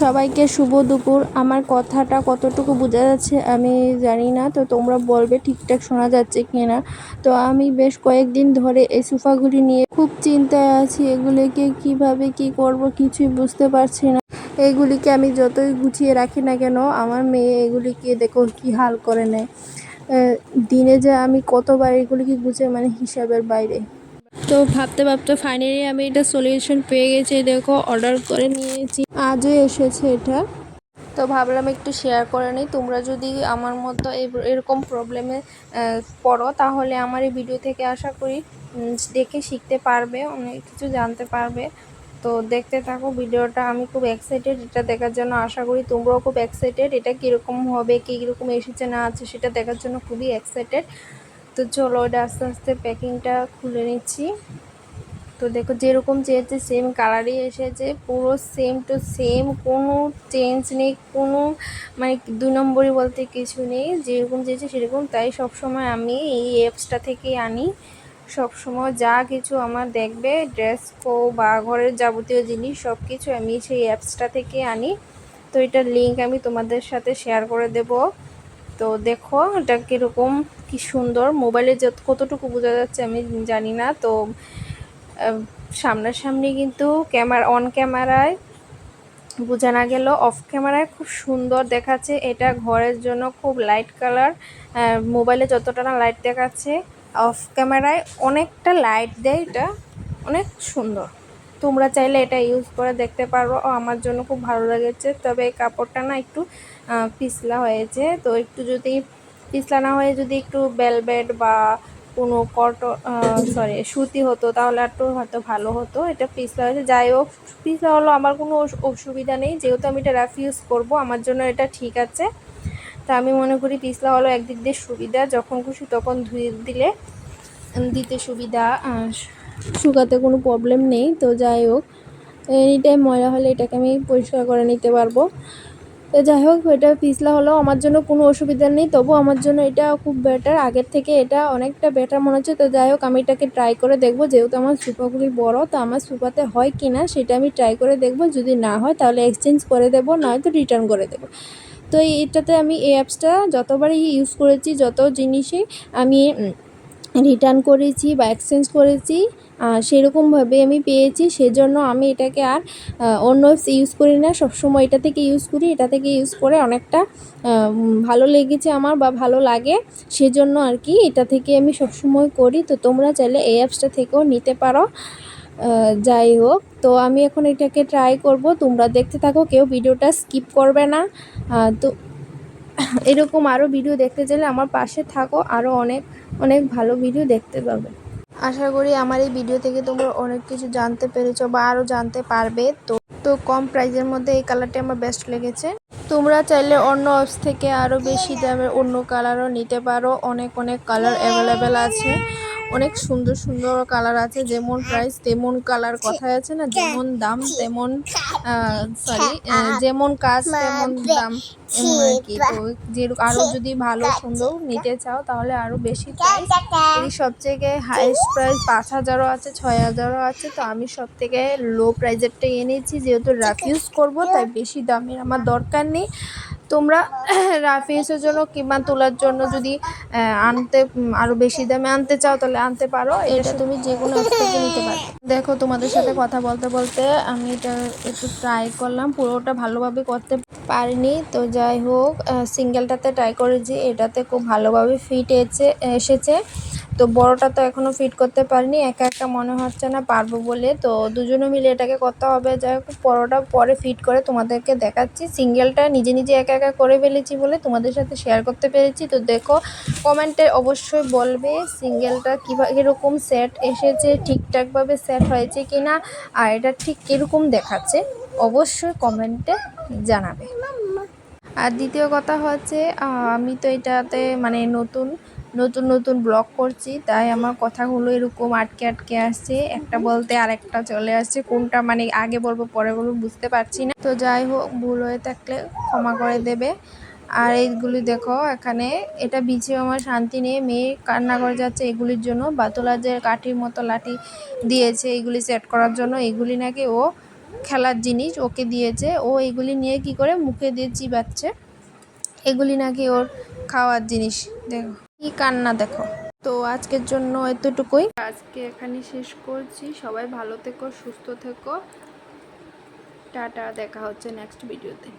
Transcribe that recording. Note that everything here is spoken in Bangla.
সবাইকে শুভ দুপুর। আমার কথাটা কতটুকু বোঝা যাচ্ছে আমি জানি না, তো তোমরা বলবে ঠিকঠাক শোনা যাচ্ছে কিনা। তো আমি বেশ কয়েকদিন ধরে এই সোফাগুলি নিয়ে খুব চিন্তায় আছি। এগুলিকে কিভাবে কি করব কিছুই বুঝতে পারছি না। এগুলিকে আমি যতই গুছিয়ে রাখি না কেন, আমার মেয়ে এগুলিকে দেখো কি হাল করে নেয়। দিনে যে আমি কতবার এগুলিকে গুছিয়ে মানে হিসাবের বাইরে। তো ভাবতে ভাবতে ফাইনালি আমি এটা সলিউশন পেয়ে গেছি। দেখো অর্ডার করে নিয়েছি, আজও এসেছে এটা। তো ভাবলাম একটু শেয়ার করে নিই। তোমরা যদি আমার মতো এরকম প্রবলেমে পড়ো তাহলে আমার এই ভিডিও থেকে আশা করি দেখে শিখতে পারবে, অনেক কিছু জানতে পারবে। তো দেখতে থাকো ভিডিওটা। আমি খুব এক্সাইটেড এটা দেখার জন্য। আশা করি তোমরাও খুব এক্সাইটেড এটা কীরকম হবে, কীরকম এসেছে না আছে সেটা দেখার জন্য খুবই এক্সাইটেড। তো চলো এটা আস্তে আস্তে প্যাকিংটা খুলে নিচ্ছি। তো দেখো যেরকম চেয়েছে সেম কালারই এসেছে, পুরো সেম টু সেম, কোনো চেঞ্জ নেই, কোনো মানে 2 নম্বরই বলতে কিছু নেই। যেরকম চেয়েছে সেরকম। তাই সবসময় আমি এই অ্যাপসটা থেকেই আনি। সবসময় যা কিছু আমার দেখবে ড্রেস বা ঘরের যাবতীয় জিনিস সব কিছু আমি সেই অ্যাপসটা থেকে আনি। তো এটার লিঙ্ক আমি তোমাদের সাথে শেয়ার করে দেব। তো দেখো এটা কীরকম, কি সুন্দর। মোবাইলে কতটুকু বোঝা যাচ্ছে আমি জানি না। তো সামনাসামনি কিন্তু অন ক্যামেরায় বোঝা না গেল, অফ ক্যামেরায় খুব সুন্দর দেখাচ্ছে। এটা ঘরের জন্য খুব লাইট কালার। মোবাইলে যতটা না লাইট দেখাচ্ছে, অফ ক্যামেরায় অনেকটা লাইট দেয়। এটা অনেক সুন্দর। তোমরা চাইলে এটা ইউজ করে দেখতে পারো। আমার জন্য খুব ভালো লেগেছে। তবে এই কাপড়টা না একটু পিছলা হয়েছে। তো একটু যদি পিছলা না হয়ে যদি একটু ভেলভেট বা কোনো সুতি হতো তাহলে একটু হয়তো ভালো হতো। এটা পিছলা হয়েছে। যাই হোক, পিছলা হলো আমার কোনো অসুবিধা নেই, যেহেতু আমি এটা রাফ ইউজ করবো আমার জন্য এটা ঠিক আছে। তা আমি মনে করি পিছলা হলো একদিক দিয়ে সুবিধা, যখন খুশি তখন ধুয়ে দিতে সুবিধা, শুকাতে কোনো প্রবলেম নেই। তো যাই হোক, এনি টাইম ময়লা হলে এটাকে আমি পরিষ্কার করে নিতে পারবো। তো যাই হোক, এটা পিছলা হলেও আমার জন্য কোনো অসুবিধা নেই, তবু আমার জন্য এটা খুব বেটার। আগের থেকে এটা অনেকটা বেটার মনে হচ্ছে। তো যাই হোক, আমি এটাকে ট্রাই করে দেখবো। যেহেতু আমার সোফাগুলি বড়, তো আমার সোফাতে হয় কি না সেটা আমি ট্রাই করে দেখবো। যদি না হয় তাহলে এক্সচেঞ্জ করে দেবো, নয়তো রিটার্ন করে দেবো। তো এটাতে আমি এই অ্যাপসটা যতবারই ইউজ করেছি, যত জিনিসই আমি রিটার্ন করেছি বা এক্সচেঞ্জ করেছি সেরকমভাবে আমি পেয়েছি। সেজন্য আমি এটাকে আর অন্য অ্যাপস ইউজ করি না, সবসময় এটা থেকে ইউজ করি। এটা থেকে ইউজ করে অনেকটা ভালো লেগেছে আমার, বা ভালো লাগে, সেজন্য আর কি এটা থেকে আমি সবসময় করি। তো তোমরা চাইলে এই অ্যাপসটা থেকেও নিতে পারো। যাই হোক, তো আমি এখন এটাকে ট্রাই করব। তোমরা দেখতে থাকো, কেউ ভিডিওটা স্কিপ করবে না। তো এরকম আরও ভিডিও দেখতে চাইলে আমার পাশে থাকো, আরও অনেক অনেক ভালো ভিডিও দেখতে পাবে। আশা করি আমার এই ভিডিও থেকে তোমরা অনেক কিছু জানতে পেরেছো বা আরও জানতে পারবে। তো কম প্রাইসের মধ্যে এই কালারটি আমার বেস্ট লেগেছে। তোমরা চাইলে অন্য অ্যাপস থেকে আরও বেশি দামের অন্য কালারও নিতে পারো। অনেক অনেক কালার অ্যাভেলেবেল আছে, অনেক সুন্দর সুন্দর কালার আছে। যেমন প্রাইস তেমন কালার, কথায় আছে না, যেমন দাম তেমন যেমন কাজ তেমন দাম, এমন আর কি। তো আরও যদি ভালো সুন্দর নিতে চাও তাহলে আরও বেশি প্রাইস। এই সবথেকে হাইয়েস্ট প্রাইস 5,000ও আছে, 6,000ও আছে। তো আমি সব থেকে লো প্রাইজেরটাই এনেছি, যেহেতু রাফ ইউজ করবো তাই বেশি দামের আমার দরকার নেই। তোমরা রাফ ইউজের জন্য কিংবা তোলার জন্য যদি আরও বেশি দামে আনতে চাও তাহলে আনতে পারো। এটা তুমি যে কোনো অ্যাপ থেকে নিতে পারো। দেখো তোমাদের সাথে কথা বলতে বলতে আমি এটা একটু ট্রাই করলাম, পুরোটা ভালোভাবে করতে পারিনি। তো যাই হোক, সিঙ্গেলটাতে ট্রাই করেছি, এটাতে খুব ভালোভাবে ফিট এসেছে। তো বড়টা তো এখনও ফিট করতে পারিনি, একা একা মনে হচ্ছে না পারবো বলে। তো দুজনে মিলে এটাকে করতে হবে। যাই হোক, বড়টা পরে ফিট করে তোমাদেরকে দেখাচ্ছি। সিঙ্গেলটা নিজে নিজে একা একা করে ফেলেছি বলে তোমাদের সাথে শেয়ার করতে পেরেছি। তো দেখো, কমেন্টে অবশ্যই বলবে সিঙ্গেলটা কীরকম সেট এসেছে, ঠিকঠাকভাবে সেট হয়েছে কি না, আর এটা ঠিক কীরকম দেখাচ্ছে অবশ্যই কমেন্টে জানাবে। আর দ্বিতীয় কথা হচ্ছে, আমি তো এটাতে মানে নতুন নতুন নতুন ব্লগ করছি, তাই আমার কথাগুলো এরকম আটকে আটকে আসছে, একটা বলতে আরেকটা চলে আসছে। কোনটা মানে আগে বলবো পরে বলবো বুঝতে পারছি না। তো যাই হোক, ভুল হয়ে থাকলে ক্ষমা করে দেবে। আর এইগুলি দেখো, এখানে এটা বিছিয়ে আমার শান্তি নেই, মেয়ে কান্না করে যাচ্ছে এগুলির জন্য। বাতুলা যে কাঠির মতো লাঠি দিয়েছে এগুলি সেট করার জন্য, এগুলি নাকি ও খেলার জিনিস ওকে দিয়েছে, ও এগুলি নিয়ে কি করে মুখে দিয়ে চিবাচ্ছে, এগুলি নাকি ওর খাওয়ার জিনিস। দেখো কি কান্না দেখো। তো আজকের জন্য এতটুকুই, আজকে এখানে শেষ করছি। সবাই ভালো থেকো, সুস্থ থেকো, টাটা, দেখা হচ্ছে নেক্সট ভিডিওতে।